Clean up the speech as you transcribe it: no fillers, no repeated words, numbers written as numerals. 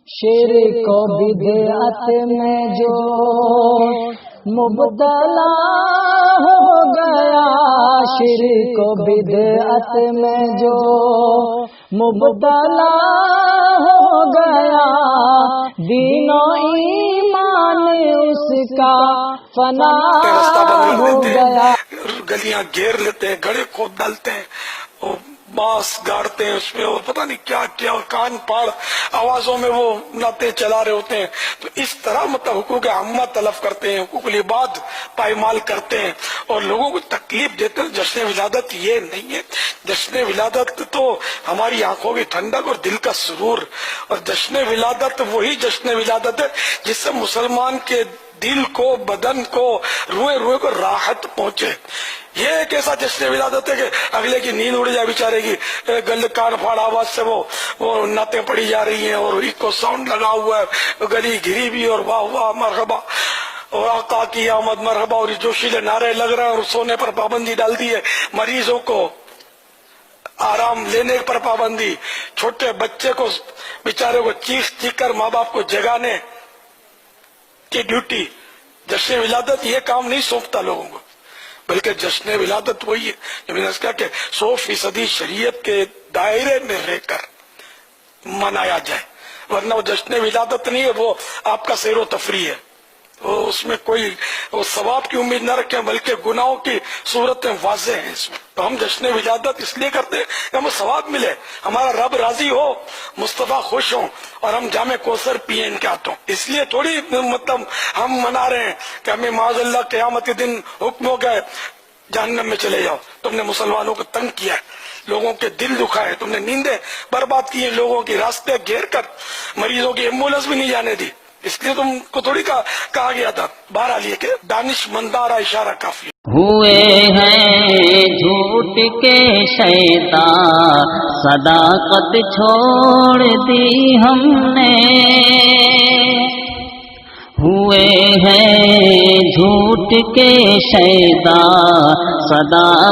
شرک و بدعت میں جو مبتلا ہو گیا، شرک و بدعت میں جو مبتلا ہو گیا، دین و ایمان اس کا فنا ہو گیا۔ گلیاں گھیر لیتے ہیں، گڑھے کھود ڈالتے ہیں، اور بانس گاڑتے ہیں اس میں، اور پتہ نہیں کیا کیا، اور کان پاڑ آوازوں میں وہ نعتیں چلا رہے ہوتے ہیں۔ تو اس طرح مطلب حقوق عامہ تلف کرتے ہیں، حقوق العباد پائمال کرتے ہیں اور لوگوں کو تکلیف دیتے ہیں۔ جشن ولادت یہ نہیں ہے، جشن ولادت تو ہماری آنکھوں کی ٹھنڈک اور دل کا سرور، اور جشن ولادت وہی جشن ولادت ہے جس سے مسلمان کے دل کو، بدن کو، روئے روئے کو راحت پہنچے۔ یہ ایک ایسا جشن ولادت ہے کہ اگلے کی نیند اڑ جائے بیچارے کی، گل کان پھاڑ آواز سے وہ نعتیں پڑی جا رہی ہیں، اور ایکو ساؤنڈ لگا ہوا ہے، گلی گھری بھی، اور واہ واہ مرحبا، اور آقا کی آمد مرحبا، اور جوشیلے نعرے لگ رہے ہیں، اور سونے پر پابندی ڈال دی ہے، مریضوں کو آرام لینے پر پابندی، چھوٹے بچے کو بیچارے کو چیخ چیخ کر ماں باپ کو جگانے کی ڈیوٹی۔ جشن ولادت یہ کام نہیں سونپتا لوگوں کو، بلکہ جشن ولادت وہی ہے جو میں نے کہا کہ 100% شریعت کے دائرے میں رہ کر منایا جائے، ورنہ وہ جشن ولادت نہیں ہے، وہ آپ کا سیر و تفریح ہے، وہ اس میں کوئی وہ ثواب کی امید نہ رکھیں بلکہ گناہوں کی صورتیں واضح ہیں اس میں۔ تو ہم جشن ولادت اس لیے کرتے ہیں کہ ہمیں ثواب ملے، ہمارا رب راضی ہو، مصطفیٰ خوش ہوں، اور ہم جام کوثر پیئیں ان کے ہاتھوں۔ اس لیے تھوڑی مطلب ہم منا رہے ہیں کہ ہمیں معاذ اللہ قیامت کے دن حکم ہو گئے جہنم میں چلے جاؤ، تم نے مسلمانوں کو تنگ کیا ہے، لوگوں کے دل دکھائے، تم نے نیندیں برباد کی ہیں، لوگوں کی راستے گھیر کر مریضوں کی ایمبولینس بھی نہیں جانے دی، اس لیے تم کو تھوڑی کہا گیا تھا۔ بہرحال یہ کہ دانش مندارہ اشارہ کافی ہے۔ ہوئے ہیں جھوٹ کے شیطان، صداقت چھوڑ دی ہم نے، ہوئے ہیں جھوٹ کے شیطان، صداقت